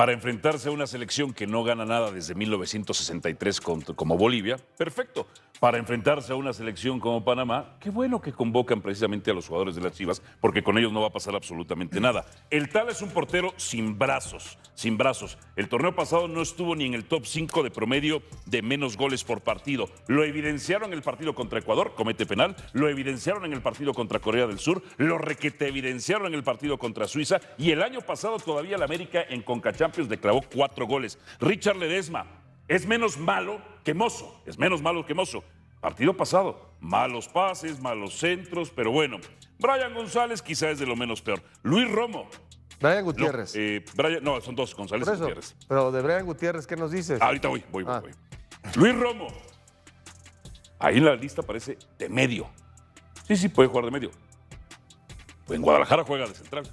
para enfrentarse a una selección que no gana nada desde 1963 como Bolivia, perfecto. Para enfrentarse a una selección como Panamá, qué bueno que convocan precisamente a los jugadores de las Chivas, porque con ellos no va a pasar absolutamente nada. El Tala es un portero sin brazos, sin brazos. El torneo pasado no estuvo ni en el top 5 de promedio de menos goles por partido. Lo evidenciaron en el partido contra Ecuador, comete penal, lo evidenciaron en el partido contra Corea del Sur, lo requete evidenciaron en el partido contra Suiza, y el año pasado todavía la América en Conca Champions le clavó 4 goles. Richard Ledesma es menos malo que Mozo, es menos malo que Mozo. Partido pasado, malos pases, malos centros, pero bueno. Brian González quizá es de lo menos peor. Luis Romo. Brian Gutiérrez. No, son dos, González y Gutiérrez. Pero de Brian Gutiérrez, ¿qué nos dices? Ahorita voy. Luis Romo. Ahí en la lista aparece de medio. Sí, puede jugar de medio. En Guadalajara juega de central.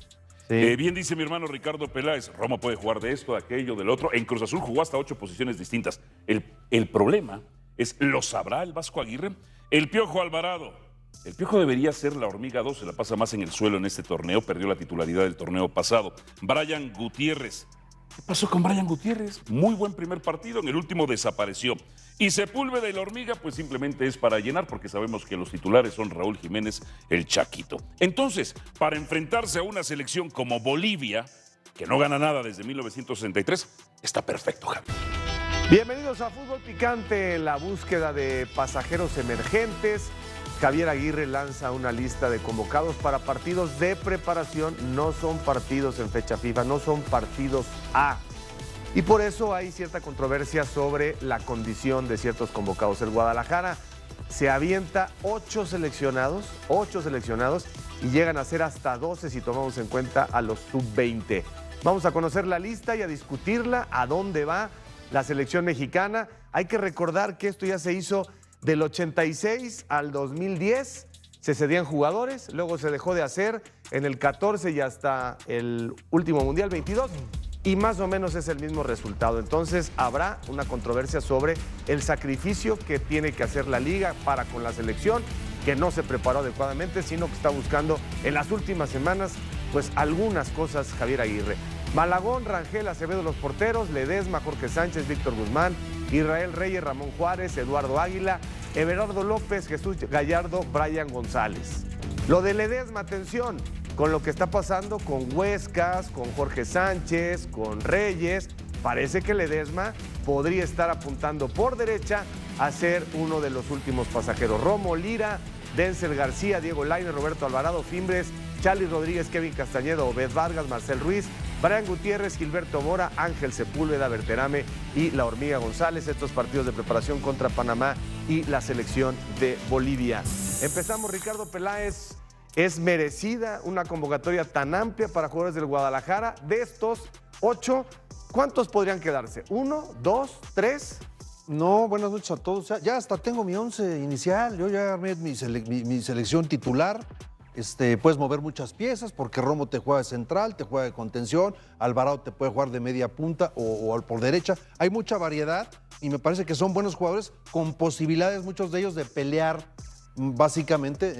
Sí. Bien dice mi hermano Ricardo Peláez, Romo puede jugar de esto, de aquello, del otro. En Cruz Azul jugó hasta 8 posiciones distintas. El problema es, ¿lo sabrá el Vasco Aguirre? El Piojo Alvarado. El Piojo debería ser la hormiga 2, se la pasa más en el suelo en este torneo, perdió la titularidad del torneo pasado. Brian Gutiérrez. ¿Qué pasó con Brian Gutiérrez? Muy buen primer partido, en el último desapareció. Y Sepúlveda y la hormiga, pues simplemente es para llenar, porque sabemos que los titulares son Raúl Jiménez, el Chaquito. Entonces, para enfrentarse a una selección como Bolivia, que no gana nada desde 1963, está perfecto, Javi. Bienvenidos a Fútbol Picante, la búsqueda de pasajeros emergentes. Javier Aguirre lanza una lista de convocados para partidos de preparación. No son partidos en fecha FIFA, no son partidos A. Y por eso hay cierta controversia sobre la condición de ciertos convocados. El Guadalajara se avienta 8 seleccionados, y llegan a ser hasta 12 si tomamos en cuenta a los sub-20. Vamos a conocer la lista y a discutirla, a dónde va la selección mexicana. Hay que recordar que esto ya se hizo del 86 al 2010, se cedían jugadores, luego se dejó de hacer en el 14 y hasta el último Mundial 22, y más o menos es el mismo resultado. Entonces habrá una controversia sobre el sacrificio que tiene que hacer la liga para con la selección, que no se preparó adecuadamente, sino que está buscando en las últimas semanas pues algunas cosas Javier Aguirre. Malagón, Rangel, Acevedo los porteros, Ledesma, Jorge Sánchez, Víctor Guzmán, Israel Reyes, Ramón Juárez, Eduardo Águila, Everardo López, Jesús Gallardo, Brian González. Lo de Ledesma, atención, con lo que está pasando con Huescas, con Jorge Sánchez, con Reyes, parece que Ledesma podría estar apuntando por derecha a ser uno de los últimos pasajeros. Romo, Lira, Denzel García, Diego Lainez, Roberto Alvarado, Fimbres, Charly Rodríguez, Kevin Castañeda, Obed Vargas, Marcel Ruiz, Brian Gutiérrez, Gilberto Mora, Ángel Sepúlveda, Berterame y la Hormiga González. Estos partidos de preparación contra Panamá y la selección de Bolivia. Empezamos, Ricardo Peláez. ¿Es merecida una convocatoria tan amplia para jugadores del Guadalajara? De estos 8, ¿cuántos podrían quedarse? ¿1, 2, 3? No, buenas noches a todos. Ya hasta tengo mi 11 inicial. Yo ya armé mi selección titular. Puedes mover muchas piezas porque Romo te juega de central, te juega de contención, Alvarado te puede jugar de media punta o por derecha. Hay mucha variedad y me parece que son buenos jugadores con posibilidades, muchos de ellos, de pelear básicamente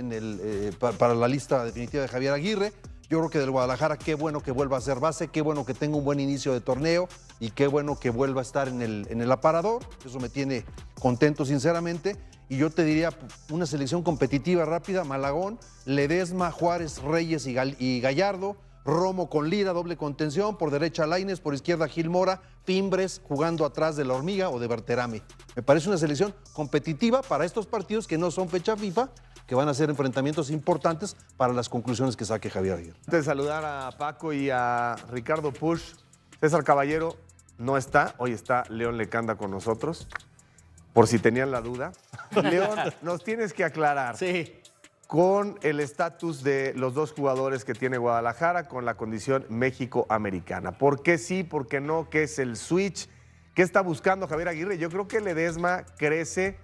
para la lista definitiva de Javier Aguirre. Yo creo que del Guadalajara, qué bueno que vuelva a ser base, qué bueno que tenga un buen inicio de torneo y qué bueno que vuelva a estar en el aparador. Eso me tiene contento, sinceramente. Y yo te diría una selección competitiva rápida: Malagón, Ledesma, Juárez, Reyes y Gallardo, Romo con Lira, doble contención, por derecha Lainez, por izquierda Gil Mora, Fimbres jugando atrás de la Hormiga o de Berterame. Me parece una selección competitiva para estos partidos que no son fecha FIFA, que van a ser enfrentamientos importantes para las conclusiones que saque Javier Aguirre. Antes de saludar a Paco y a Ricardo Push, César Caballero no está, hoy está León Lecanda con nosotros, por si tenían la duda. León, nos tienes que aclarar. Sí. Con el estatus de los dos jugadores que tiene Guadalajara con la condición México-americana. ¿Por qué sí, por qué no? ¿Qué es el switch? ¿Qué está buscando Javier Aguirre? Yo creo que Ledesma crece,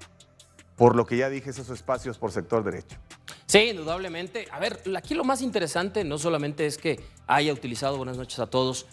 por lo que ya dije, esos espacios por sector derecho. Sí, indudablemente. A ver, aquí lo más interesante no solamente es que haya utilizado, buenas noches a todos,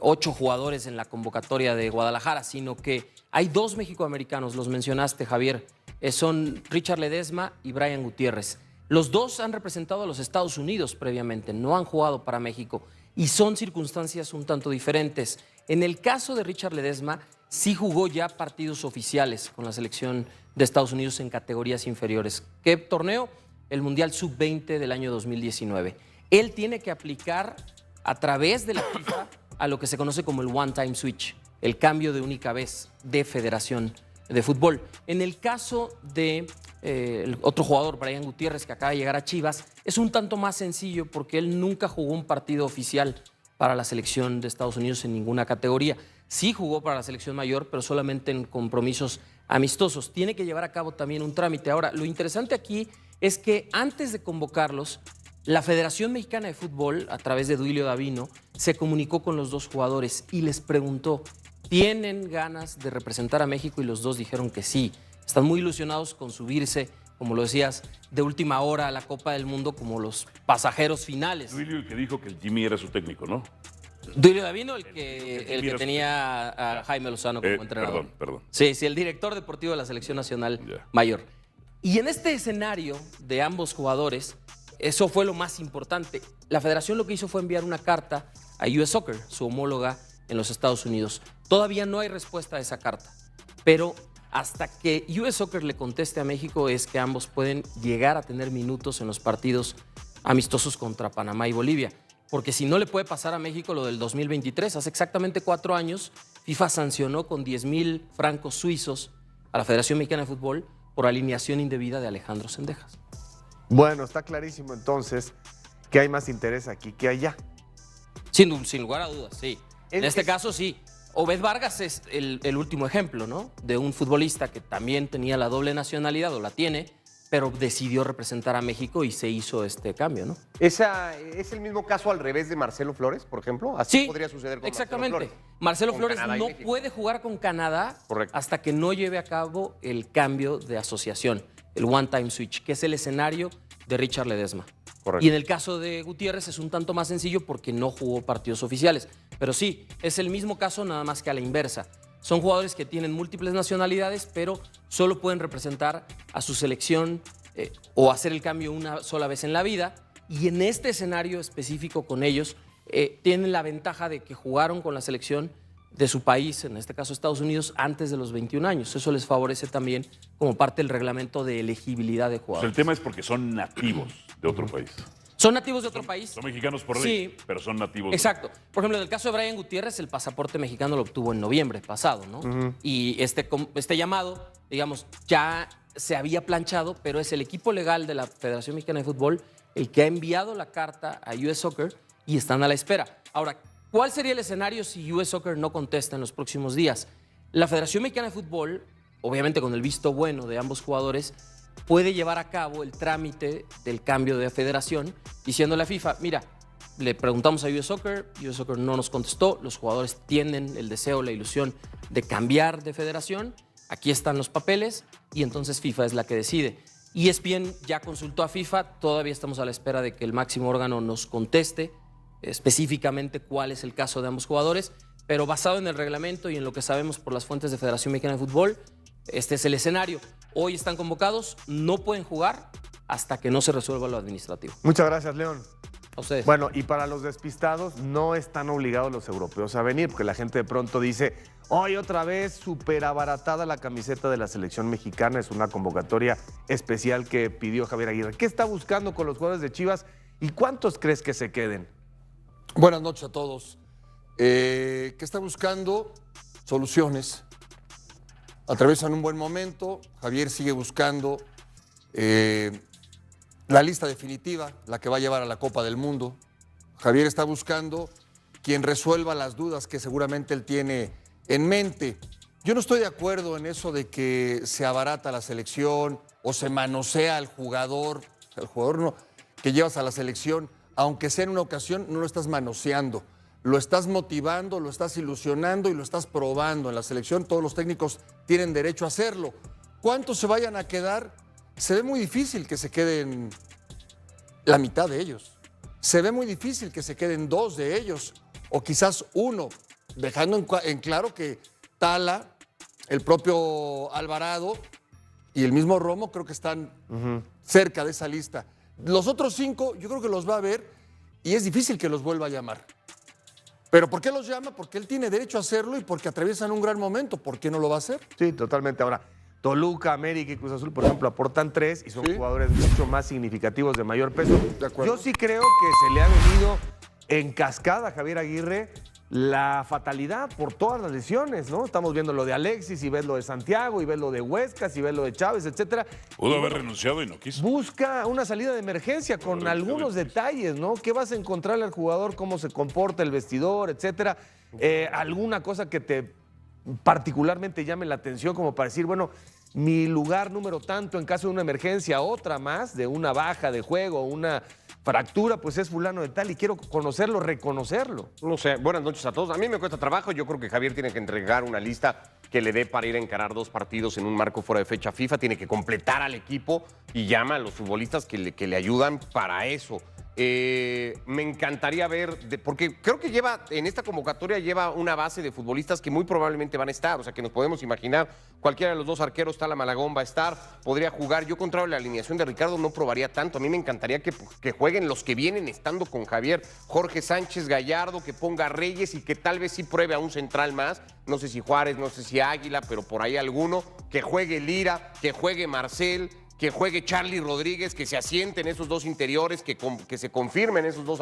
8 jugadores en la convocatoria de Guadalajara, sino que hay 2 mexicoamericanos, los mencionaste, Javier, son Richard Ledesma y Brian Gutiérrez. Los 2 han representado a los Estados Unidos previamente, no han jugado para México y son circunstancias un tanto diferentes. En el caso de Richard Ledesma, sí jugó ya partidos oficiales con la selección de Estados Unidos en categorías inferiores. ¿Qué torneo? El Mundial Sub-20 del año 2019. Él tiene que aplicar a través de la FIFA a lo que se conoce como el one-time switch, el cambio de única vez de federación de fútbol. En el caso de el otro jugador, Brian Gutiérrez, que acaba de llegar a Chivas, es un tanto más sencillo porque él nunca jugó un partido oficial para la selección de Estados Unidos en ninguna categoría. Sí jugó para la selección mayor, pero solamente en compromisos amistosos. Tiene que llevar a cabo también un trámite. Ahora, lo interesante aquí es que antes de convocarlos, la Federación Mexicana de Fútbol, a través de Duilio Davino, se comunicó con los dos jugadores y les preguntó, ¿tienen ganas de representar a México? Y los dos dijeron que sí. Están muy ilusionados con subirse, como lo decías, de última hora a la Copa del Mundo como los pasajeros finales. Duilio, el que dijo que el Jimmy era su técnico, ¿no? Duilio Davino, el que tenía a Jaime Lozano como entrenador. Perdón. Sí, el director deportivo de la Selección Nacional Mayor. Y en este escenario de ambos jugadores, eso fue lo más importante. La federación lo que hizo fue enviar una carta a US Soccer, su homóloga en los Estados Unidos. Todavía no hay respuesta a esa carta, pero hasta que US Soccer le conteste a México es que ambos pueden llegar a tener minutos en los partidos amistosos contra Panamá y Bolivia. Porque si no le puede pasar a México lo del 2023, hace exactamente 4 años, FIFA sancionó con 10,000 francos suizos a la Federación Mexicana de Fútbol por alineación indebida de Alejandro Zendejas. Bueno, está clarísimo entonces que hay más interés aquí que allá. Sin lugar a dudas, sí. En este caso, sí. Obed Vargas es el último ejemplo, ¿no? De un futbolista que también tenía la doble nacionalidad, o la tiene, pero decidió representar a México y se hizo este cambio, ¿no? ¿Es el mismo caso al revés de Marcelo Flores, por ejemplo? Así podría suceder con exactamente. Marcelo Flores. Marcelo Flores no puede jugar con Canadá hasta que no lleve a cabo el cambio de asociación, el one-time switch, que es el escenario de Richard Ledesma. Correcto. Y en el caso de Gutiérrez es un tanto más sencillo porque no jugó partidos oficiales. Pero sí, es el mismo caso, nada más que a la inversa. Son jugadores que tienen múltiples nacionalidades, pero solo pueden representar a su selección o hacer el cambio una sola vez en la vida. Y en este escenario específico con ellos, tienen la ventaja de que jugaron con la selección de su país, en este caso Estados Unidos, antes de los 21 años. Eso les favorece también como parte del reglamento de elegibilidad de jugadores. El tema es porque son nativos de otro país. Son nativos de otro país. Son mexicanos por ley, pero son nativos. Exacto. Por ejemplo, en el caso de Brian Gutiérrez, el pasaporte mexicano lo obtuvo en noviembre pasado, ¿no? Y este llamado, digamos, ya se había planchado, pero es el equipo legal de la Federación Mexicana de Fútbol el que ha enviado la carta a US Soccer y están a la espera. Ahora, ¿cuál sería el escenario si US Soccer no contesta en los próximos días? La Federación Mexicana de Fútbol, obviamente con el visto bueno de ambos jugadores, puede llevar a cabo el trámite del cambio de federación diciéndole a FIFA, mira, le preguntamos a US Soccer no nos contestó, los jugadores tienen el deseo, la ilusión de cambiar de federación, aquí están los papeles y entonces FIFA es la que decide. ESPN ya consultó a FIFA, todavía estamos a la espera de que el máximo órgano nos conteste específicamente cuál es el caso de ambos jugadores, pero basado en el reglamento y en lo que sabemos por las fuentes de Federación Mexicana de Fútbol, este es el escenario. Hoy están convocados, no pueden jugar hasta que no se resuelva lo administrativo. Muchas gracias, León. A ustedes. Bueno, y para los despistados, no están obligados los europeos a venir, porque la gente de pronto dice, hoy otra vez súper abaratada la camiseta de la selección mexicana, es una convocatoria especial que pidió Javier Aguirre. ¿Qué está buscando con los jugadores de Chivas y cuántos crees que se queden? Buenas noches a todos. ¿Qué está buscando? Soluciones. Atraviesan un buen momento. Javier sigue buscando la lista definitiva, la que va a llevar a la Copa del Mundo. Javier está buscando quien resuelva las dudas que seguramente él tiene en mente. Yo no estoy de acuerdo en eso de que se abarata la selección o se manosea al jugador no, que llevas a la selección. Aunque sea en una ocasión, no lo estás manoseando. Lo estás motivando, lo estás ilusionando y lo estás probando. En la selección todos los técnicos tienen derecho a hacerlo. ¿Cuántos se vayan a quedar? Se ve muy difícil que se queden la mitad de ellos. Se ve muy difícil que se queden 2 de ellos o quizás 1, dejando en claro que Tala, el propio Alvarado y el mismo Romo creo que están cerca de esa lista. Los otros 5 yo creo que los va a ver y es difícil que los vuelva a llamar. ¿Pero por qué los llama? Porque él tiene derecho a hacerlo y porque atraviesan un gran momento. ¿Por qué no lo va a hacer? Sí, totalmente. Ahora, Toluca, América y Cruz Azul, por ejemplo, aportan 3 y son jugadores mucho más significativos de mayor peso. De acuerdo. Yo sí creo que se le ha venido en cascada a Javier Aguirre la fatalidad por todas las lesiones, ¿no? Estamos viendo lo de Alexis y ves lo de Santiago y ves lo de Huescas y ves lo de Chávez, etcétera. Pudo haber renunciado y no quiso. Busca una salida de emergencia con algunos detalles, ¿no? ¿Qué vas a encontrarle al jugador? ¿Cómo se comporta el vestidor, etcétera? Alguna cosa que te particularmente llame la atención como para decir, bueno, mi lugar número tanto en caso de una emergencia, otra más, de una baja de juego, una fractura, pues es fulano de tal y quiero conocerlo, reconocerlo. No sé, buenas noches a todos. A mí me cuesta trabajo. Yo creo que Javier tiene que entregar una lista que le dé para ir a encarar 2 partidos en un marco fuera de fecha FIFA. Tiene que completar al equipo y llama a los futbolistas que le ayudan para eso. Me encantaría ver, porque creo que en esta convocatoria lleva una base de futbolistas que muy probablemente van a estar, o sea que nos podemos imaginar, cualquiera de los 2 arqueros, Tala Malagón va a estar, podría jugar. Yo contrario a la alineación de Ricardo no probaría tanto, a mí me encantaría que jueguen los que vienen estando con Javier, Jorge Sánchez Gallardo, que ponga a Reyes y que tal vez sí pruebe a un central más, no sé si Juárez, no sé si Águila, pero por ahí alguno, que juegue Lira, que juegue Marcel, que juegue Charlie Rodríguez, que se asienten esos 2 interiores, que se confirmen esos 2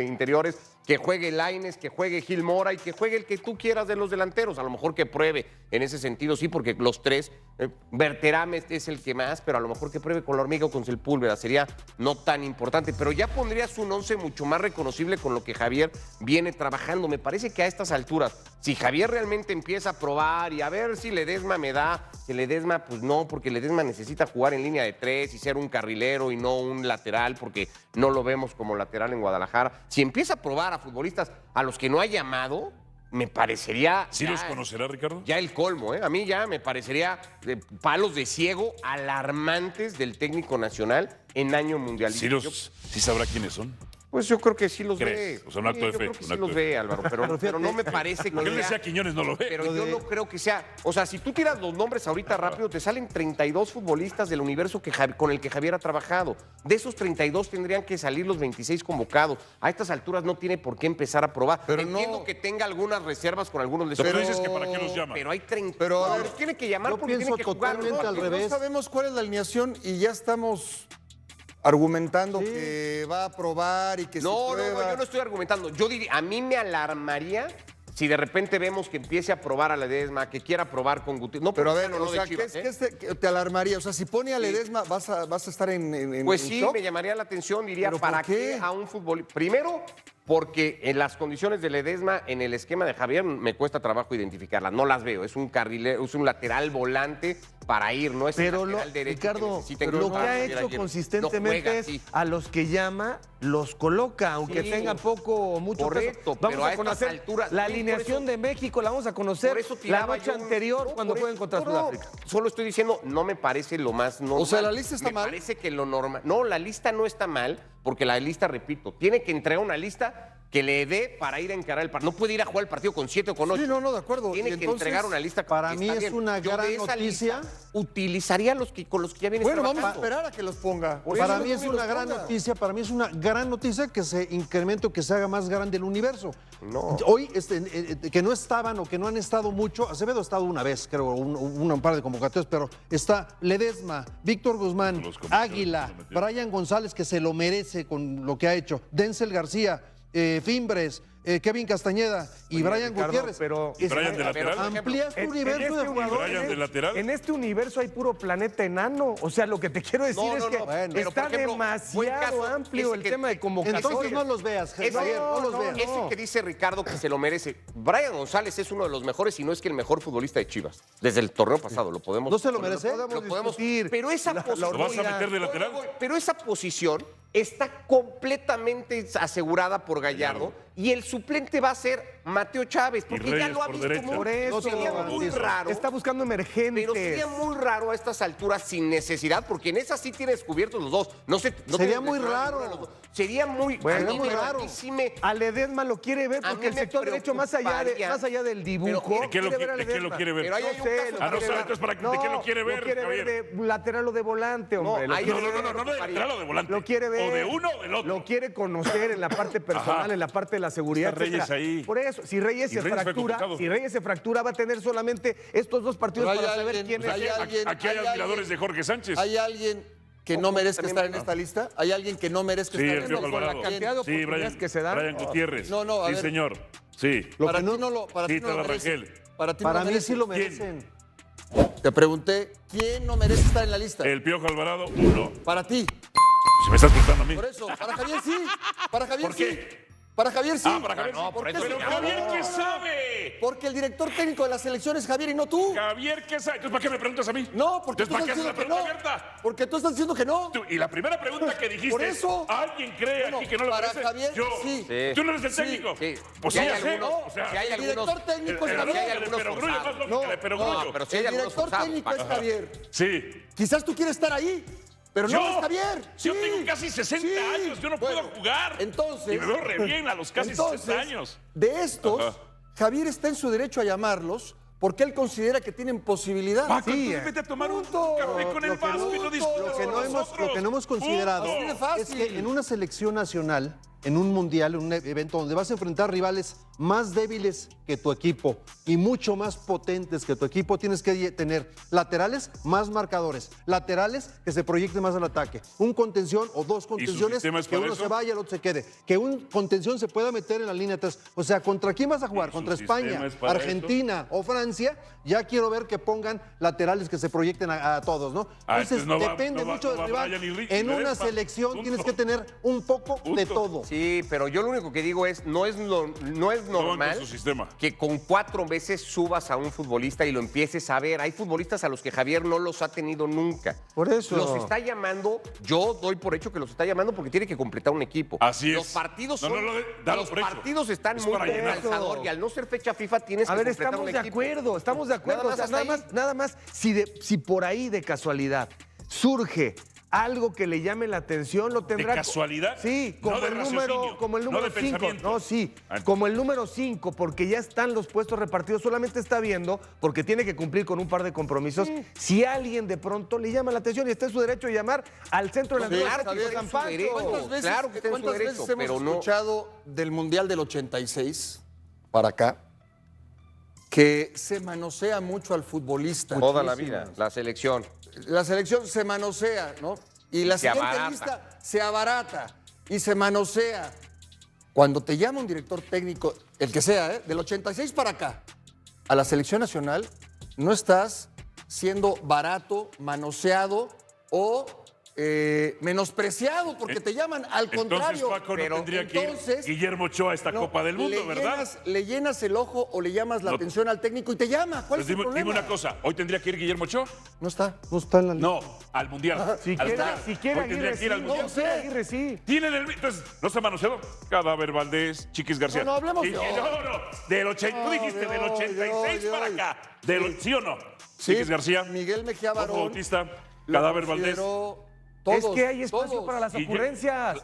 interiores, que juegue Lainez, que juegue Gil Mora y que juegue el que tú quieras de los delanteros. A lo mejor que pruebe en ese sentido, sí, porque los 3, Berterame es el que más, pero a lo mejor que pruebe con la Hormiga o con Sepúlveda sería no tan importante. Pero ya pondrías un 11 mucho más reconocible con lo que Javier viene trabajando. Me parece que a estas alturas, si Javier realmente empieza a probar y a ver si Ledesma me da, que Ledesma, pues no, porque Ledesma necesita jugar en línea de 3 y ser un carrilero y no un lateral, porque no lo vemos como lateral en Guadalajara. Si empieza a probar a futbolistas a los que no ha llamado, me parecería... ¿Sí los conocerá, Ricardo? Ya el colmo, ¿eh? A mí ya me parecería palos de ciego alarmantes del técnico nacional en año mundialista. ¿Sí sabrá quiénes son? Pues yo creo que sí los ve. O sea, un acto de fe. Yo creo que sí los ve, Álvaro, pero no me parece que Porque él decía Quiñones no lo ve. Pero yo no creo que sea... O sea, si tú tiras los nombres ahorita rápido, te salen 32 futbolistas del universo con el que Javier ha trabajado. De esos 32 tendrían que salir los 26 convocados. A estas alturas no tiene por qué empezar a probar. Pero entiendo que tenga algunas reservas con algunos lesionados. Pero dices que para qué los llama. Pero hay 30. Pero, a ver, los tiene que llamar yo porque tiene que jugar. totalmente al revés. No sabemos cuál es la alineación y ya estamos argumentando que va a probar y que No, se prueba. yo no estoy argumentando. Yo diría, a mí me alarmaría si de repente vemos que empiece a probar a Ledesma, que quiera probar con Gutiérrez. No, Pero a ver, no o de sea, Chivas, ¿qué te alarmaría? O sea, si pone a Ledesma, ¿vas a estar en Pues en sí, shock? me llamaría la atención, diría, ¿Pero ¿para por qué? qué a un futbolista? Primero, porque en las condiciones de Ledesma, en el esquema de Javier, me cuesta trabajo identificarlas. No las veo. Es un carrilero, es un lateral volante para ir, no es Pero el lateral derecho Ricardo, que necesita lo que encontrar ha Javier hecho Aguirre. consistentemente No juega es así. a los que llama, los coloca, aunque Sí. tengan poco o mucho Correcto, peso. Vamos pero a a estas conocer alturas, la sí, por alineación eso- de México, la vamos a conocer Por eso la tiraba noche yo un- anterior no, cuando por jueguen eso- contra no, Sudáfrica. Solo estoy diciendo, no me parece lo más normal. O sea, ¿la lista está me mal? parece que lo normal. No, la lista no está mal, porque la lista, repito, tiene que entregar una lista que le dé para ir a encarar el partido. No puede ir a jugar el partido con 7 o con 8. Sí, no, de acuerdo. Tiene Y que entonces, entregar una lista. para que mí está es bien. una Yo gran de esa noticia. lista utilizaría con los que ya vienes Bueno, vamos a trabajando. esperar a que los ponga. Para Eso mí es que una los gran ponga. noticia, para mí es una gran noticia que se incremente o que se haga más grande el universo. No. Hoy, que no estaban o que no han estado mucho, Acevedo ha estado una vez, creo, un par de convocatorias, pero está Ledesma, Víctor Guzmán, Los comisarios Águila, que lo metieron. Brian González, que se lo merece con lo que ha hecho, Denzel García, Fimbres, Kevin Castañeda y Oye, Brian Ricardo, Gutiérrez. pero- Brian de lateral. Amplías tu En universo este de jugadores. Brian de lateral. En este universo hay puro planeta enano. O sea, lo que te quiero decir No, es no, que no. Bueno, pero, está por ejemplo, buen demasiado caso, amplio ese el que- tema de convocatoria. Entonces no los veas, Javier, no los veas. Ese que dice Ricardo que se lo merece. Brian González es uno de los mejores, y no es que el mejor futbolista de Chivas. Desde el torneo pasado, lo podemos... ¿No se lo merece? Lo podemos discutir. Pero esa posición... ¿Lo vas a meter de lateral? Pero esa posición está completamente asegurada por Gallardo y el suplente va a ser Mateo Chávez, porque ya Reyes lo ha por visto derecha. muy... Por eso, sería muy garantizo. raro. Está buscando emergentes. Pero sería muy raro a estas alturas sin necesidad, porque en esa sí tiene descubiertos los dos. No sé, no Sería tiene muy descubiertos raro. ninguno de los dos. Sería muy, Bueno, a mí sería muy me- raro. a mí sí me- A Ledesma lo quiere ver A porque mí el me sector derecho, más allá del dibujo, Pero, ¿de qué lo quiere ver a de qué lo Ledesma. quiere ver? Pero ahí hay un caso lo Ah, no quiere sabe, ver. entonces, ¿de qué lo quiere ver, Lo quiere Javier? ver de lateral o de volante, hombre. No, Lo ahí quiere No, ver. no, no, no de lateral o de volante. Lo quiere ver. O de uno o del otro. Lo quiere conocer en la parte personal, Ajá. en la parte de la seguridad. Está Reyes etcétera. ahí. Por eso. eso. Si Reyes se Reyes fue fractura, convocado. va a tener solamente estos 2 partidos Pero hay para saber alguien- quién hay es. alguien- Aquí hay hay admiradores alguien- de Jorge Sánchez. ¿Hay alguien que no merezca estar en esta lista? ¿Hay alguien que no merezca Sí, estar el en Piojo esta Alvarado. lista? cantidad de Sí, oportunidades Brian, que se dan. Brian Gutiérrez. No, no, a sí, ver. señor. Sí. Para ti no lo, para Sí, ti no lo Tala merece. Rangel. Para ti no Para lo mí merece. sí lo ¿Quién? merecen. Te pregunté, ¿quién no merece estar en la lista? El Piojo Alvarado, 1. Para ti. Si me estás preguntando a mí. Por eso, para Javier sí. Para Javier ¿Por sí. qué? Para Javier sí. Ah, para Javier sí. No, por eso qué Pero sí? Javier, No. ¿qué sabe? Porque el director técnico de la selección es Javier y no tú. Javier, ¿qué sabe? Entonces, ¿para qué me preguntas a mí? No, porque Entonces, tú ¿para qué estás haces la diciendo que pregunta no. abierta? Porque tú estás diciendo que no. Y la primera pregunta que dijiste Por eso. ¿alguien cree Bueno, aquí que no lo para merece? Javier, Yo. sí. Sí. ¿Tú no eres el Sí, técnico? sí. Pues Si sí, hay ya sé. algunos- O sea, si hay El algunos- director técnico es el- Javier. hay algunos pero Grullo es más forzados. lógica No, de pero no, Grullo. pero sí hay El algunos director forzados, técnico es Paco. Javier. Sí. Quizás tú quieres estar ahí, pero no es Javier. Yo Sí. tengo casi 60 Sí. años, yo no Bueno, puedo jugar. Entonces, Y me veo re bien a los casi 60 años. De estos, Ajá. Javier está en su derecho a llamarlos porque él considera que tienen posibilidad. Paco, Sí, entonces vete a tomar un punto. café con el Lo que Vasco y no discutas Lo que con no hemos, nosotros. lo que no hemos considerado Así de es fácil. que en una selección nacional, en un mundial, en un evento donde vas a enfrentar rivales más débiles que tu equipo y mucho más potentes que tu equipo, tienes que tener laterales más marcadores, laterales que se proyecten más al ataque, un contención o 2 contenciones, sistema es que para uno eso? se vaya, el otro se quede, que un contención se pueda meter en la línea 3. O sea, ¿contra quién vas a jugar? ¿Y su ¿Contra sistema España, es para Argentina o Francia? Ya quiero ver que pongan laterales que se proyecten a todos, ¿no? Ah, Entonces, entonces no va- depende no va- mucho no del va rival. Brian y Ricky En una Ledesma. selección Punto. tienes que tener un poco de Punto. todo. Sí, pero yo lo único que digo es, no es van normal con su sistema. que con 4 meses subas a un futbolista y lo empieces a ver. Hay futbolistas a los que Javier no los ha tenido nunca. Por eso. Los está llamando, yo doy por hecho que los está llamando porque tiene que completar un equipo. Así es. Los partidos No, son, no, dalo los por hecho. partidos están Es muy para bien llenar. calzador y al no ser fecha FIFA tienes A que ver, completar estamos un de equipo. acuerdo, estamos de acuerdo. Nada O sea, más nada más, si por ahí de casualidad surge algo que le llame la atención, lo tendrá. ¿De casualidad? Sí, No como de el número, raciocinio, como el no número de 5. pensamiento. No, sí, Ah, como el número 5, porque ya están los puestos repartidos, solamente está viendo, porque tiene que cumplir con un par de compromisos. Si alguien de pronto le llama la atención y está en su derecho de llamar al centro de la Claro, Atlético Javier, San en su derecho. Pancho. ¿Cuántas veces- Claro que está en su ¿Cuántas derecho, veces hemos pero no- escuchado del Mundial del 86 para acá que se manosea mucho al futbolista? Toda la vida, la selección. La selección se manosea, ¿no? Y la se siguiente abarata. lista se abarata y se manosea. Cuando te llama un director técnico, el que sea, del 86 para acá, a la selección nacional, no estás siendo barato, manoseado o menospreciado porque te llaman. Al contrario, Entonces, Paco, no pero tendría que ir entonces, Guillermo Ochoa a esta no, Copa del Mundo, ¿verdad? Le llenas el ojo o le llamas la No. atención al técnico y te llama. ¿Cuál Pues es el dime problema? una cosa, ¿hoy tendría que ir Guillermo Ochoa? No está. No está en la lista. No, al Mundial. Si Al quiere, Mundial. si quiere Hoy tendría Aguirre, que ir al sí. Mundial. Si quiere Aguirre, sí. Tienen el... Entonces, ¿no está manoseado? Cadáver Valdés, Chiquis García. No, no, hablemos Sí, de- No. Del 80, tú dijiste del 86 para acá. ¿Sí o no? Sí, Chiquis García, Miguel Mejía Ojo Barón. Bautista, lo Cadáver Valdés. consideró Es todos, que hay espacio todos. para las Guillermo- ocurrencias.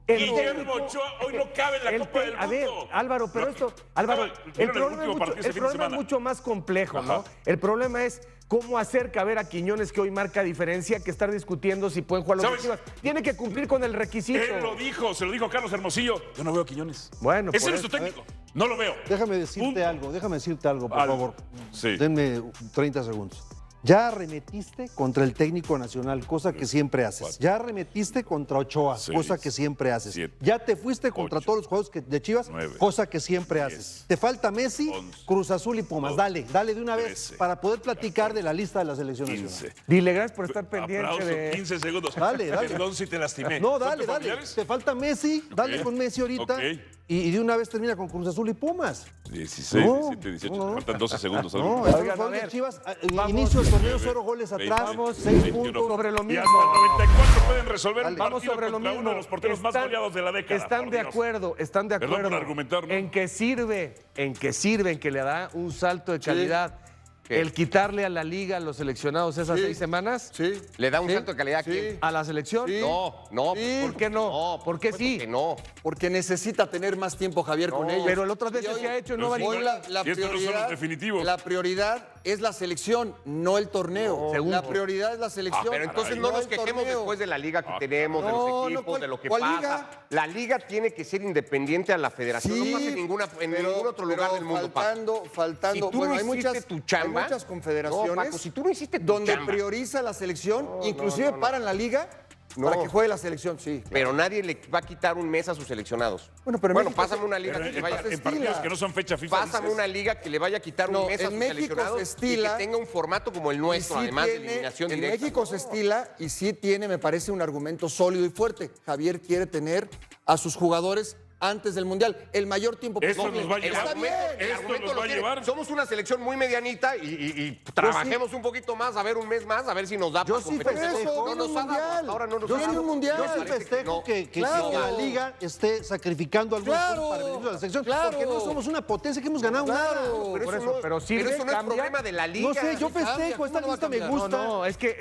El Guillermo técnico- Ochoa hoy no cabe en la el Copa te- del a ver, Mundo. Álvaro, pero No, esto, Álvaro, ¿vieron el el problema, último partido este el fin de problema es semana? mucho más complejo, ¿no? Ajá. El problema es cómo hacer caber a Quiñones, que hoy marca diferencia, que estar discutiendo si pueden jugar los ¿Sabes? Chivas. Tiene que cumplir con el requisito. Él lo dijo, se lo dijo Carlos Hermosillo. Yo no veo a Quiñones. Bueno, Ese por no es tu eso. técnico. No lo veo. Déjame decirte Punto. algo, por Algo. favor. Sí. Denme 30 segundos. Ya arremetiste contra el técnico nacional, cosa que siempre haces. 4, Ya arremetiste contra Ochoa, 6, cosa que siempre haces. 7, Ya te fuiste contra 8, todos los juegos de Chivas, 9, cosa que siempre 10, haces. Te falta Messi, 11, Cruz Azul y Pumas. 12, Dale de una vez 13, para poder platicar de la lista de la selección 15. nacional. Dile gracias por estar pendiente Aplauso, de... 15 segundos. Dale. Perdón si te lastimé. No, ¿Son dale, tus dale. familiares? Te falta Messi, dale con Messi ahorita. Ok. Y de una vez termina con Cruz Azul y Pumas. 16, No, 17, 18. no, no. Te faltan 12 segundos. No, algo. están Oigan, los a jugadores de ver, Chivas, vamos. inicio del torneo, 9, 0 goles 20, atrás, Vamos 6 21. puntos. sobre lo Y mismo. hasta el 94 pueden resolver un Vamos partido sobre lo contra mismo. uno de los porteros más goleados de la década. Están por de Dios. acuerdo, están de Perdón por acuerdo. argumentar, ¿no? En que sirve, en que le da un salto de calidad. ¿Qué? El quitarle a la liga a los seleccionados esas Sí. 6 semanas. Sí. ¿Le da un Sí. salto de calidad a Sí. quién? ¿A la selección? Sí. No. Sí. ¿Por qué no? No, ¿Por qué supuesto sí? que no. Porque necesita tener más tiempo Javier con ellos. Pero el otras Y veces hoy- se ha hecho y no va Pero a sí, Hoy ningún- la Y estos no son los prioridad, definitivos. la prioridad es la selección, no el torneo. La prioridad es la selección. Pero entonces no nos quejemos después de la liga que tenemos, de No, los no, equipos, de lo que ¿cuál pasa. liga? La liga tiene que ser independiente a la federación. Sí, no pasa en ningún otro lugar del mundo, Paco. Faltando. Si tú Bueno, no hay hiciste muchas, tu chamba, hay muchas confederaciones no, Paco, si tú no hiciste tu donde chamba. prioriza la selección, inclusive paran la liga No. para que juegue la selección, sí. Pero nadie le va a quitar un mes a sus seleccionados. Bueno, pero en México pásame una liga Pero que le vaya en partidos que no son fecha FIFA. Pásame dices. una liga que le vaya a quitar No, un mes a en sus México seleccionados se estila- y que tenga un formato como el nuestro, Y sí además de tiene- eliminación en directa. México se estila y sí tiene, me parece, un argumento sólido y fuerte. Javier quiere tener a sus jugadores antes del Mundial, el mayor tiempo Esto posible. nos va a El llevar. Está bien. argumento, el Esto argumento nos lo va a tiene. llevar. Somos una selección muy medianita y trabajemos un poquito más, a ver un mes más, a ver si nos da Yo para sí competir. festejo. No Viene nos un ha dado, mundial. hasta ahora no nos Yo ha sí dado. un mundial. Yo sí Parece que festejo no. que Claro. la liga esté sacrificando algún Claro. punto para beneficio de la selección. Claro. Porque no somos una potencia que hemos ganado Claro. nada. Pero sirve, eso no es cambia. problema de la liga. No sé, yo cambia, festejo, ¿cómo esta no va a lista me cambiar? gusta. No, es que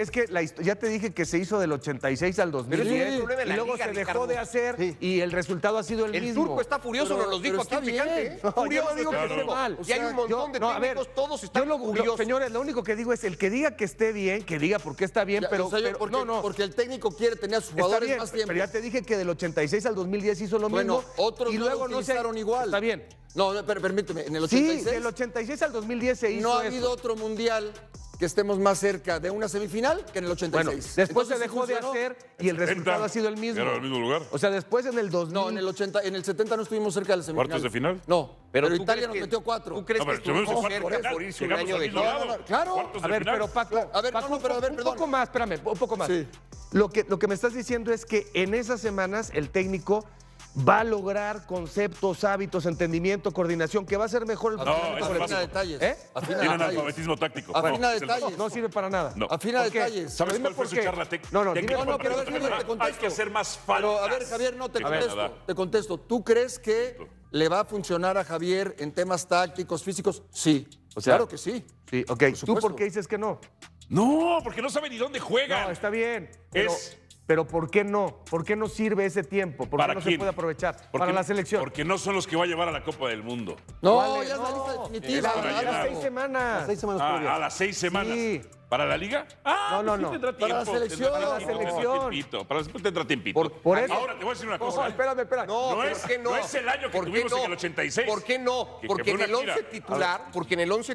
ya te dije que se hizo del 86 al Pero eso 2010 no es problema de y la luego liga, se dejó Ricardo. de hacer Sí. y el resultado ha sido el El mismo. turco está furioso, Pero- nos los dijo pero aquí está en picante. bien. ¿eh? No, yo Furioso, no digo que claro. esté mal. Y hay un montón de no, a ver, técnicos, todos yo están furiosos. señores, lo único que digo es el que diga que esté bien, que diga por qué está bien, Ya, pero, o sea, pero- porque, no, porque el técnico quiere tener a sus está jugadores bien, más tiempo. pero ya te dije que del 86 al 2010 hizo lo Bueno, mismo otros y no luego lo no se utilizaron igual. Está bien. No, pero permíteme, en el Sí, 86 del 86 al 2010 se hizo no ha eso. habido otro mundial que estemos más cerca de una semifinal que en el 86. Bueno, después Entonces, se dejó de funcionó. hacer y el resultado ha sido el mismo. Era el mismo lugar. O sea, después en el 2000. No, en el 80, en el 70 no estuvimos cerca de la semifinal. ¿Cuartos de final? No, pero ¿tú Italia crees nos que- metió 4. ¿Tú crees No, que pero tuvimos estuvimos cuartos de cerca final. por irse un Llegamos año al de mismo gira? lado. Claro. Cuartos A de ver, final. pero Paco, A ver, Paco, no, pero a ver, un perdón. poco más, espérame, un poco más. Sí. Lo que me estás diciendo es que en esas semanas el técnico va a lograr conceptos, hábitos, entendimiento, coordinación, que va a ser mejor el No, funcionamiento eso es colectivo. Afina detalles. ¿Eh? Afina Tiene detalles. analfabetismo táctico. Afina No, es el- detalles. No sirve para nada. No. Afina ¿Por qué? detalles. ¿Sabes Dime cuál fue por su qué. charla técnica? No, dime técnica por No, qué. pero a ver, Javier, te Hay que contesto. hacer más faltas. Pero a ver, Javier, no te que contesto. nada. Te contesto. ¿Tú crees que le va a funcionar a Javier en temas tácticos, físicos? Sí. O sea, claro que sí. Sí, ok. ¿Tú supuesto. por qué dices que no? No, porque no sabe ni dónde juega. No, está bien. Es- Pero ¿por qué no? ¿Por qué no sirve ese tiempo? ¿Por qué ¿Para no se quién? puede aprovechar? Porque- Para la selección. Porque no son los que va a llevar a la Copa del Mundo. No, ¿Cuál ya es? es la lista No, definitiva. es para Álvaro. llenar. 6 semanas. 6 semanas Ah, previas. a las 6 semanas. Sí. ¿Para la liga? Ah, No, pues sí no. tendrá Para la tiempo, selección. tendrá Para la tiempo, tendrá selección. tiempito. Para la selección tendrá tiempito. Por eso. Ahora te voy a decir una cosa. No, espérame. No, No ¿por es- qué no? no es el año que ¿Por qué tuvimos en no? el 86. ¿Por qué no? Que Porque fue en una el 11 gira.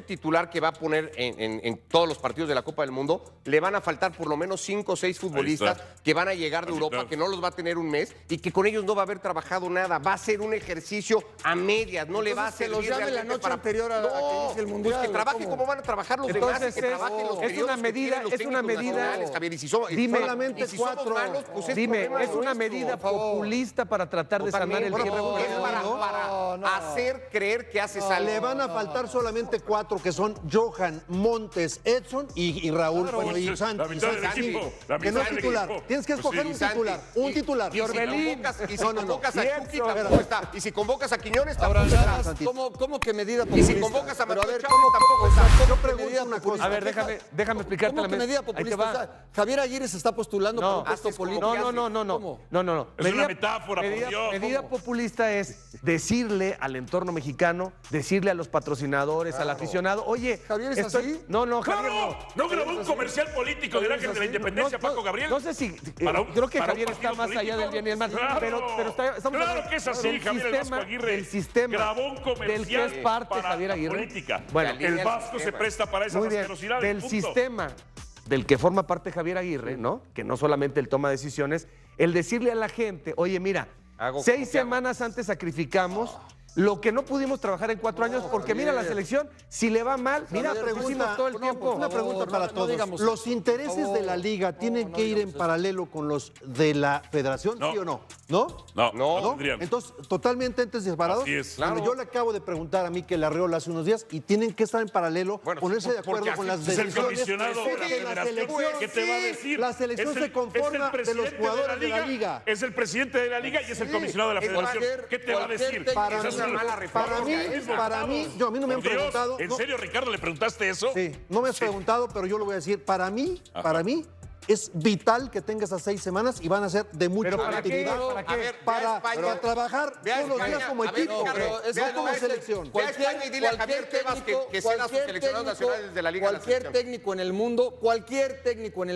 titular que va a poner en todos los partidos de la Copa del Mundo, le van a faltar por lo menos 5 o 6 futbolistas está. que van a llegar de Ahí Europa, está. que no los va a tener un mes y que con ellos no va a haber trabajado nada. Va a ser un ejercicio a medias, no le va a Entonces, que servir los llame la realmente noche para... anterior a que inicie el Mundial, Pues que trabaje ¿cómo? como van a trabajar los demás, Entonces y que trabajen los es periodos una que medida, tienen los es una técnicos medida. nacionales, Javier, y si somos, Dime, solamente y si somos 4. malos, pues es Dime, problema es una nuestro. medida por favor. populista para tratar de sanar el También, cierre porque es futbolístico. para hacer creer que haces algo. Le van a faltar solamente 4, que son Johan, Montes, Edson y Raúl. Claro. Bueno, y La Santi. mitad del Santi, equipo, la que no mitad es del titular. equipo. Tienes que Pues escoger sí, un Santi. titular. Un titular. Y Orbelín. si convocas a Y Chucky, Edson. tampoco está. Y si convocas a Quiñones, Ahora, tampoco nada está. más, ¿cómo que medida Y populista? si convocas a Pero a Mateo ver, Chávez, ¿cómo tampoco o sea, está. ¿cómo que pregunto medida una populista? A ver, déjame explicarte ¿Cómo que medida Ahí te populista? va. O sea, Javier Aguirre se está postulando por un puesto haces como político. que No. ¿Cómo? No. Es una metáfora, por Dios. Medida ¿Cómo? populista es decirle al entorno mexicano, decirle a los patrocinadores, al aficionado, oye, ¿Javier es así? No, Javier ¡Claro! ¿No grabó un comercial político del Ángel de la Independencia, Paco Gabriel? No sé si. creo que Javier está más allá del bien y el mal. Claro. Pero estamos Claro hablando que es así, del Javier el Vasco Aguirre. del sistema grabó un comercial del que es parte para Javier la Aguirre. política. Bueno, El Vasco se presta para esa muy bien. asquerosidad. Del punto. sistema del que forma parte Javier Aguirre, ¿no? Que no solamente él toma decisiones, el decirle a la gente, oye, mira, Hago 6 como que hago. semanas antes sacrificamos lo que no pudimos trabajar en 4 años, porque mira la selección, si le va mal, mira, Una pregunta, pusimos todo el tiempo. Una pregunta No, para no todos. digamos ¿Los eso. intereses Por favor. de la liga tienen No que ir en digamos eso. paralelo con los de la federación, No. sí o no? ¿No? No, No. no tendrían. Entonces, totalmente entes separados. Así es. Bueno, yo le acabo de preguntar a Mikel Arriola hace unos días y tienen que estar en paralelo, Bueno, ponerse de porque acuerdo con las Es el decisiones. comisionado de la Porque la federación. selección, ¿Qué te va a decir? La selección Es el- se conforma es el de los presidente jugadores de la liga. Es el presidente de la liga y es el comisionado de la Es federación. cualquier- ¿Qué te va a cualquier decir? técnico Para Esa mí, es una mala reforma. para mí, yo a mí no me han Por Dios, preguntado. ¿En no- serio, Ricardo, le preguntaste eso? Sí, no me has Sí. preguntado, pero yo lo voy a decir. Para mí, es vital que tenga esas 6 semanas y van a ser de mucha ¿Pero para qué? utilidad ¿Para qué? A ver, para trabajar Vea todos los días España, como a ver, equipo, pero es vea no como nomás, selección. Ve a España y dile a Javier Tebas que ceda a sus seleccionados nacionales de la Liga de la Cualquier Selección. técnico en el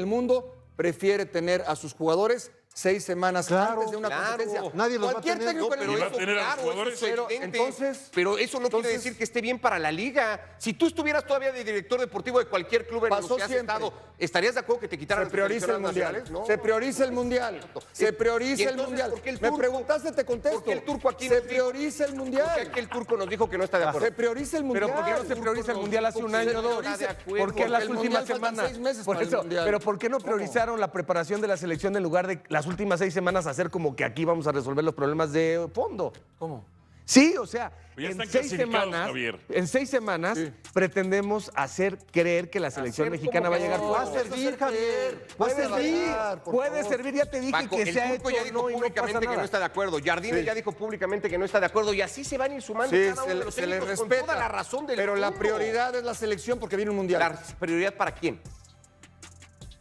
mundo prefiere tener a sus jugadores 6 semanas Claro, antes de una claro. competencia. Nadie los va a Cualquier tener. técnico en el pero mundo. va a tener a los Claro, jugadores. eso es Pero evidente. entonces- Pero eso no quiere decir que esté bien para la liga. Si tú estuvieras todavía de director deportivo de cualquier club en Pasó el que has siempre. estado, ¿estarías de acuerdo que te quitaran Se prioriza el mundial. Se prioriza el mundial. Se prioriza el entonces, mundial. ¿por qué el Me turco? preguntaste, te contesto. ¿Por qué el turco aquí Se nos dijo? prioriza el mundial. Porque aquí el turco nos dijo que no está de acuerdo. Se prioriza el mundial. Pero ¿por qué no se prioriza el mundial hace un año o dos? está de acuerdo. ¿Por qué en las Porque el últimas mundial faltan semanas? 6 meses Por para el eso, mundial. pero ¿por qué no ¿Cómo? priorizaron la preparación de la selección en lugar de las últimas 6 semanas hacer como que aquí vamos a resolver los problemas de fondo? ¿Cómo? Sí, o sea, Pues ya en están 6 clasificados, semanas, Javier. en 6 semanas pretendemos hacer creer que la selección mexicana va a llegar. no, Va a eso servir, es Javier. Va a Puede servir. servir, puede servir, ya te dije Paco, que el se ha turco hecho ya dijo no, y no públicamente pasa que no nada. está de acuerdo. Jardine ya dijo públicamente que no está de acuerdo. Y así se van a ir sumando Sí, cada uno de los se le técnicos con respeta. toda la razón del Pero la mundo. prioridad es la selección porque viene un mundial. ¿La prioridad para quién?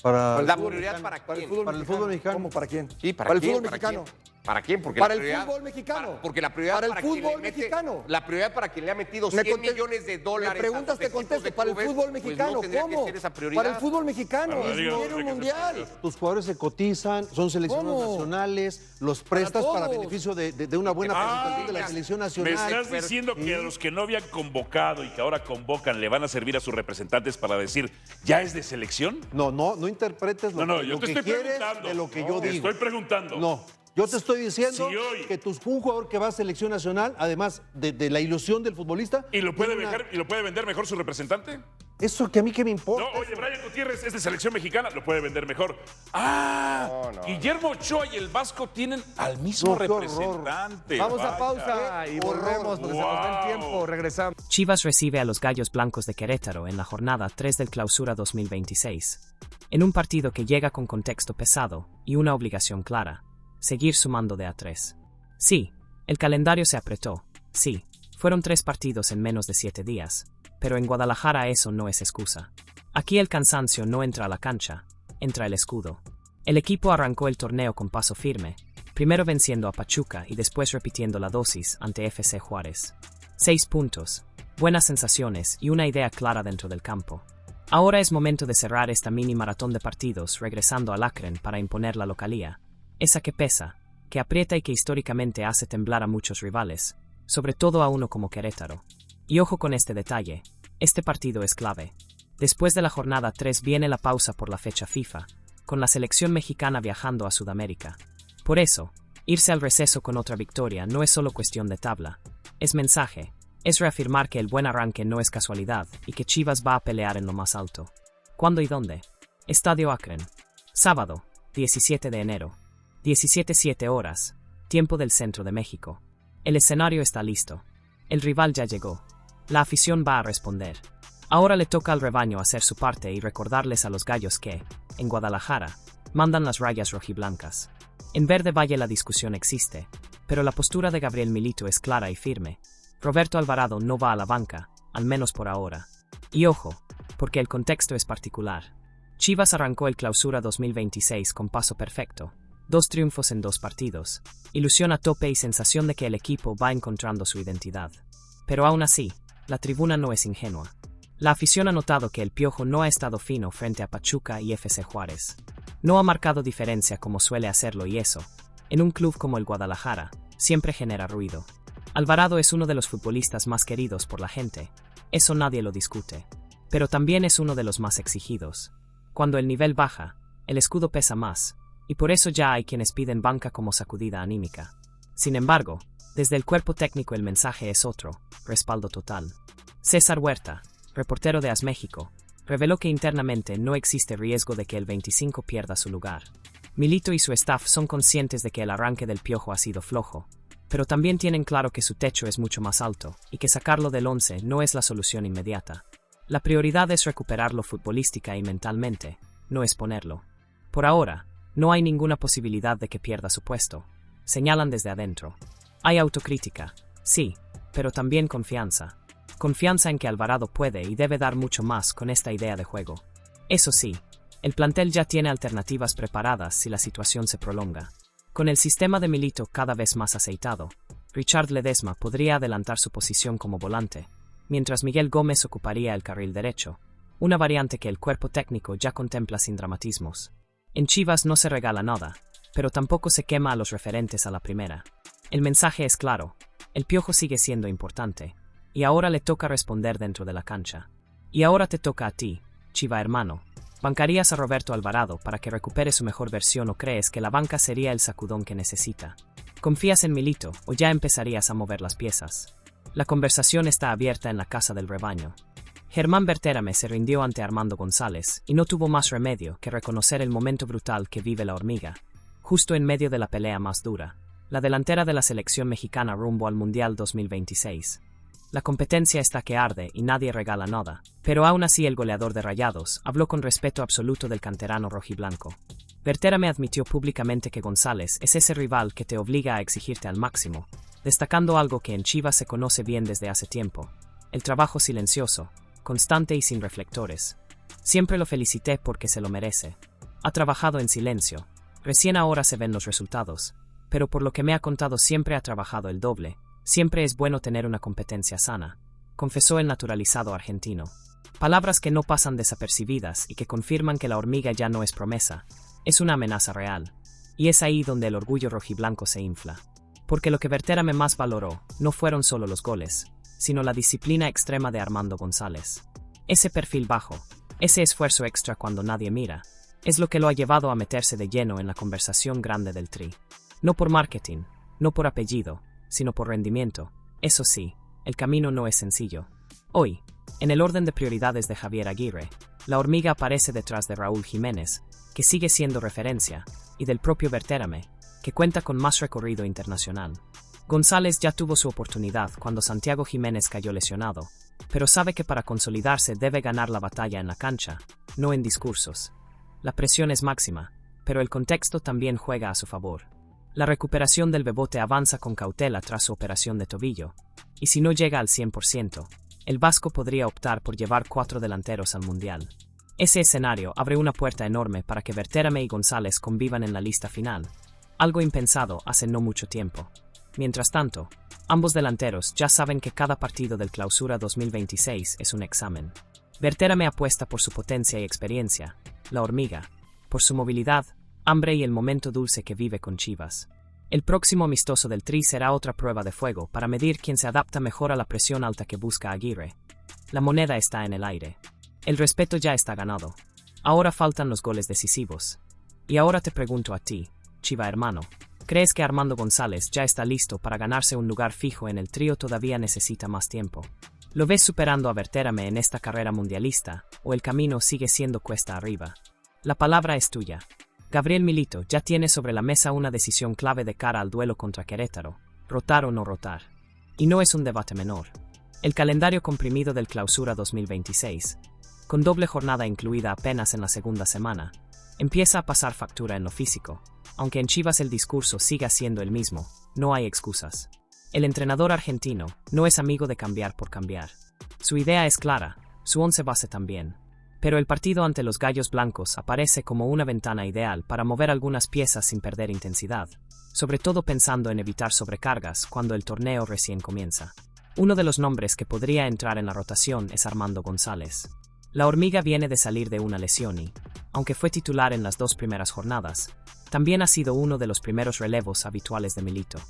Para ¿La prioridad para Para el quién? fútbol mexicano. ¿Cómo? ¿Para quién? Sí, para el quién? fútbol ¿Para mexicano. quién? ¿Para quién? Porque Para la el prioridad- fútbol mexicano. Porque la prioridad Para el quien le fútbol mete- mexicano. La prioridad para quien le ha metido Me 100 conte- millones de dólares. Me preguntas, a sus te equipos contesto. de Para el clubes, fútbol pues mexicano, no tendría ¿cómo? que ser esa prioridad. Para el fútbol mexicano. Para la Liga Viene un no sé qué mundial. Tus jugadores se cotizan, son seleccionados ¿Cómo? nacionales, los prestas para todos. beneficio de una buena presentación de la selección ¿Me nacional. estás diciendo que a los que no habían convocado y que ahora convocan le van a servir a sus representantes para decir, ¿ya es de selección? No interpretes lo, No, que, yo lo te que estoy quieres preguntando. de lo que No, yo te digo. estoy preguntando. No, yo te estoy diciendo Si hoy- que un jugador que va a selección nacional, además de la ilusión del futbolista... ¿Y lo puede tiene una- vender, y lo puede vender mejor su representante? Eso que a mí qué me importa. No, oye, Brian Gutiérrez es de selección mexicana, lo puede vender mejor. Ah, Guillermo Ochoa y el Vasco tienen al mismo No, qué horror. representante. Vamos a Vaya. pausa y volvemos porque se nos va el tiempo. Regresamos. Chivas recibe a los Gallos Blancos de Querétaro en la jornada 3 del Clausura 2026. En un partido que llega con contexto pesado y una obligación clara: seguir sumando de a 3. Sí, el calendario se apretó. Sí, fueron 3 partidos en menos de 7 días. Pero en Guadalajara eso no es excusa. Aquí el cansancio no entra a la cancha, entra el escudo. El equipo arrancó el torneo con paso firme, primero venciendo a Pachuca y después repitiendo la dosis ante FC Juárez. 6 puntos, buenas sensaciones y una idea clara dentro del campo. Ahora es momento de cerrar esta mini maratón de partidos regresando al Akron para imponer la localía. Esa que pesa, que aprieta y que históricamente hace temblar a muchos rivales, sobre todo a uno como Querétaro. Y ojo con este detalle, este partido es clave. Después de la jornada 3 viene la pausa por la fecha FIFA, con la selección mexicana viajando a Sudamérica. Por eso, irse al receso con otra victoria no es solo cuestión de tabla, es mensaje, es reafirmar que el buen arranque no es casualidad y que Chivas va a pelear en lo más alto. ¿Cuándo y dónde? Estadio Akron. Sábado, 17 de enero. 17:07 horas, tiempo del centro de México. El escenario está listo. El rival ya llegó. La afición va a responder. Ahora le toca al rebaño hacer su parte y recordarles a los gallos que, en Guadalajara, mandan las rayas rojiblancas. En Verde Valle la discusión existe, pero la postura de Gabriel Milito es clara y firme. Roberto Alvarado no va a la banca, al menos por ahora. Y ojo, porque el contexto es particular. Chivas arrancó el Clausura 2026 con paso perfecto. 2 triunfos en 2 partidos. Ilusión a tope y sensación de que el equipo va encontrando su identidad. Pero aún así, la tribuna no es ingenua. La afición ha notado que el Piojo no ha estado fino frente a Pachuca y FC Juárez. No ha marcado diferencia como suele hacerlo y eso, en un club como el Guadalajara, siempre genera ruido. Alvarado es uno de los futbolistas más queridos por la gente, eso nadie lo discute. Pero también es uno de los más exigidos. Cuando el nivel baja, el escudo pesa más, y por eso ya hay quienes piden banca como sacudida anímica. Sin embargo, desde el cuerpo técnico el mensaje es otro, respaldo total. César Huerta, reportero de AS México, reveló que internamente no existe riesgo de que el 25 pierda su lugar. Milito y su staff son conscientes de que el arranque del Piojo ha sido flojo, pero también tienen claro que su techo es mucho más alto y que sacarlo del 11 no es la solución inmediata. La prioridad es recuperarlo futbolística y mentalmente, no exponerlo. Por ahora, no hay ninguna posibilidad de que pierda su puesto, señalan desde adentro. Hay autocrítica, sí, pero también confianza. Confianza en que Alvarado puede y debe dar mucho más con esta idea de juego. Eso sí, El plantel ya tiene alternativas preparadas si la situación se prolonga. Con el sistema de Milito cada vez más aceitado, Richard Ledesma podría adelantar su posición como volante, mientras Miguel Gómez ocuparía el carril derecho, una variante que el cuerpo técnico ya contempla sin dramatismos. En Chivas no se regala nada, pero tampoco se quema a los referentes a la primera. El mensaje es claro, el Piojo sigue siendo importante, y ahora le toca responder dentro de la cancha. Y ahora te toca a ti, Chiva hermano. ¿Bancarías a Roberto Alvarado para que recupere su mejor versión o crees que la banca sería el sacudón que necesita? ¿Confías en Milito o ya empezarías a mover las piezas? La conversación está abierta en la casa del rebaño. Germán Berterame se rindió ante Armando González y no tuvo más remedio que reconocer el momento brutal que vive la hormiga, justo en medio de la pelea más dura, la delantera de la selección mexicana rumbo al Mundial 2026. La competencia está que arde y nadie regala nada, pero aún así el goleador de Rayados habló con respeto absoluto del canterano rojiblanco. Berterame admitió públicamente que González es ese rival que te obliga a exigirte al máximo, destacando algo que en Chivas se conoce bien desde hace tiempo: el trabajo silencioso, constante y sin reflectores. Siempre lo felicité porque se lo merece. Ha trabajado en silencio. Recién ahora se ven los resultados, pero por lo que me ha contado siempre ha trabajado el doble. Siempre es bueno tener una competencia sana, confesó el naturalizado argentino. Palabras que no pasan desapercibidas y que confirman que la hormiga ya no es promesa, es una amenaza real. Y es ahí donde el orgullo rojiblanco se infla. Porque lo que Berterame más valoró no fueron solo los goles, sino la disciplina extrema de Armando González. Ese perfil bajo, ese esfuerzo extra cuando nadie mira, es lo que lo ha llevado a meterse de lleno en la conversación grande del Tri. No por marketing, no por apellido, sino por rendimiento. Eso sí, el camino no es sencillo. Hoy, en el orden de prioridades de Javier Aguirre, la hormiga aparece detrás de Raúl Jiménez, que sigue siendo referencia, y del propio Berterame, que cuenta con más recorrido internacional. González ya tuvo su oportunidad cuando Santiago Jiménez cayó lesionado, pero sabe que para consolidarse debe ganar la batalla en la cancha, no en discursos. La presión es máxima, pero el contexto también juega a su favor. La recuperación del Bebote avanza con cautela tras su operación de tobillo, y si no llega al 100%, el vasco podría optar por llevar 4 delanteros al Mundial. Ese escenario abre una puerta enorme para que Berterame y González convivan en la lista final, algo impensado hace no mucho tiempo. Mientras tanto, ambos delanteros ya saben que cada partido del Clausura 2026 es un examen. Berterame apuesta por su potencia y experiencia, la hormiga, por su movilidad, hambre y el momento dulce que vive con Chivas. El próximo amistoso del Tri será otra prueba de fuego para medir quién se adapta mejor a la presión alta que busca Aguirre. La moneda está en el aire. El respeto ya está ganado. Ahora faltan los goles decisivos. Y ahora te pregunto a ti, Chiva hermano, ¿crees que Armando González ya está listo para ganarse un lugar fijo en el Tri o todavía necesita más tiempo? ¿Lo ves superando a Berterame en esta carrera mundialista o el camino sigue siendo cuesta arriba? La palabra es tuya. Gabriel Milito ya tiene sobre la mesa una decisión clave de cara al duelo contra Querétaro, rotar o no rotar. Y no es un debate menor. El calendario comprimido del Clausura 2026, con doble jornada incluida apenas en la segunda semana, empieza a pasar factura en lo físico, aunque en Chivas el discurso siga siendo el mismo, no hay excusas. El entrenador argentino no es amigo de cambiar por cambiar. Su idea es clara, su once base también. Pero el partido ante los Gallos Blancos aparece como una ventana ideal para mover algunas piezas sin perder intensidad, sobre todo pensando en evitar sobrecargas cuando el torneo recién comienza. Uno de los nombres que podría entrar en la rotación es Armando González. La hormiga viene de salir de una lesión y, aunque fue titular en las 2 primeras jornadas, también ha sido uno de los primeros relevos habituales de Milito.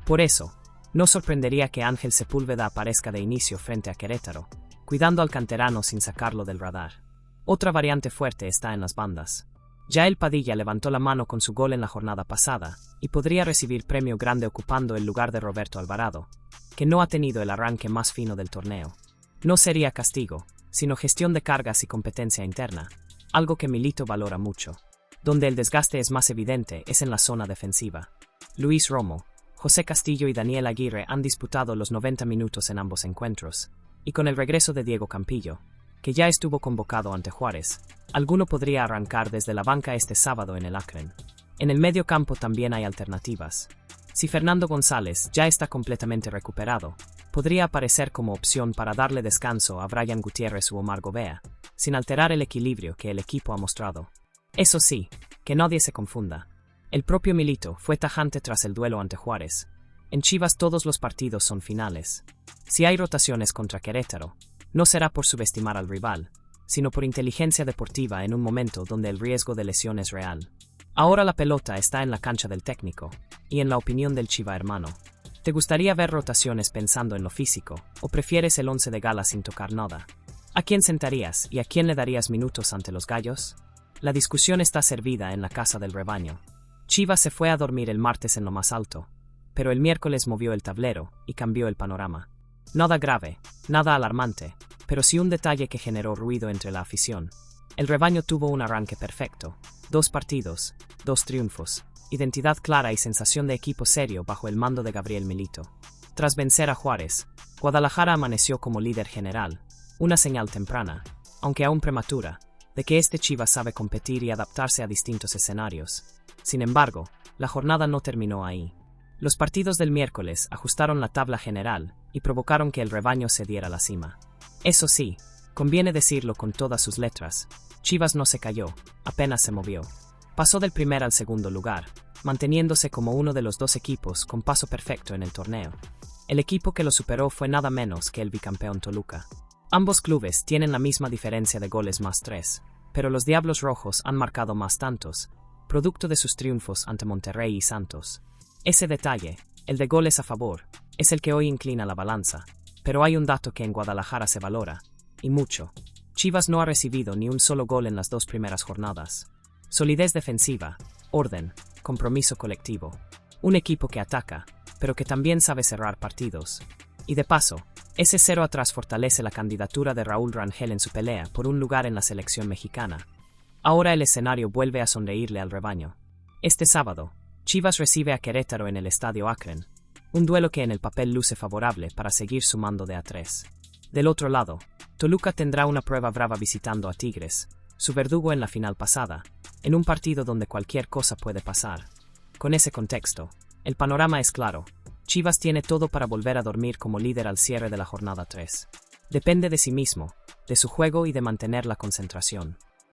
Por eso, no sorprendería que Ángel Sepúlveda aparezca de inicio frente a Querétaro, cuidando al canterano sin sacarlo del radar. Otra variante fuerte está en las bandas. Yael Padilla levantó la mano con su gol en la jornada pasada y podría recibir premio grande ocupando el lugar de Roberto Alvarado, que no ha tenido el arranque más fino del torneo. No sería castigo, sino gestión de cargas y competencia interna, algo que Milito valora mucho. Donde el desgaste es más evidente es en la zona defensiva. Luis Romo, José Castillo y Daniel Aguirre han disputado los 90 minutos en ambos encuentros, y con el regreso de Diego Campillo, que ya estuvo convocado ante Juárez, alguno podría arrancar desde la banca este sábado en el Akron. En el medio campo también hay alternativas. Si Fernando González ya está completamente recuperado, podría aparecer como opción para darle descanso a Brian Gutiérrez u Omar Gobea, sin alterar el equilibrio que el equipo ha mostrado. Eso sí, que nadie se confunda. El propio Milito fue tajante tras el duelo ante Juárez. En Chivas todos los partidos son finales. Si hay rotaciones contra Querétaro, no será por subestimar al rival, sino por inteligencia deportiva en un momento donde el riesgo de lesión es real. Ahora la pelota está en la cancha del técnico, y en la opinión del Chiva hermano. ¿Te gustaría ver rotaciones pensando en lo físico, o prefieres el 11 de gala sin tocar nada? ¿A quién sentarías y a quién le darías minutos ante los gallos? La discusión está servida en la casa del rebaño. Chivas se fue a dormir el martes en lo más alto, pero el miércoles movió el tablero y cambió el panorama. Nada grave, nada alarmante, pero sí un detalle que generó ruido entre la afición. El rebaño tuvo un arranque perfecto. 2 partidos, 2 triunfos, identidad clara y sensación de equipo serio bajo el mando de Gabriel Milito. Tras vencer a Juárez, Guadalajara amaneció como líder general, una señal temprana, aunque aún prematura, de que este Chivas sabe competir y adaptarse a distintos escenarios. Sin embargo, la jornada no terminó ahí. Los partidos del miércoles ajustaron la tabla general y provocaron que el rebaño se diera la cima. Eso sí, conviene decirlo con todas sus letras, Chivas no se cayó, apenas se movió. Pasó del primer al segundo lugar, manteniéndose como uno de los 2 equipos con paso perfecto en el torneo. El equipo que lo superó fue nada menos que el bicampeón Toluca. Ambos clubes tienen la misma diferencia de goles más 3, pero los Diablos Rojos han marcado más tantos, producto de sus triunfos ante Monterrey y Santos. Ese detalle, el de goles a favor, es el que hoy inclina la balanza, pero hay un dato que en Guadalajara se valora, y mucho. Chivas no ha recibido ni un solo gol en las 2 primeras jornadas. Solidez defensiva, orden, compromiso colectivo. Un equipo que ataca, pero que también sabe cerrar partidos. Y de paso, ese 0 atrás fortalece la candidatura de Raúl Rangel en su pelea por un lugar en la selección mexicana. Ahora el escenario vuelve a sonreírle al rebaño. Este sábado, Chivas recibe a Querétaro en el Estadio Akron, un duelo que en el papel luce favorable para seguir sumando de a 3. Del otro lado, Toluca tendrá una prueba brava visitando a Tigres, su verdugo en la final pasada, en un partido donde cualquier cosa puede pasar. Con ese contexto, el panorama es claro. Chivas tiene todo para volver a dormir como líder al cierre de la jornada 3. Depende de sí mismo, de su juego y de mantener la concentración.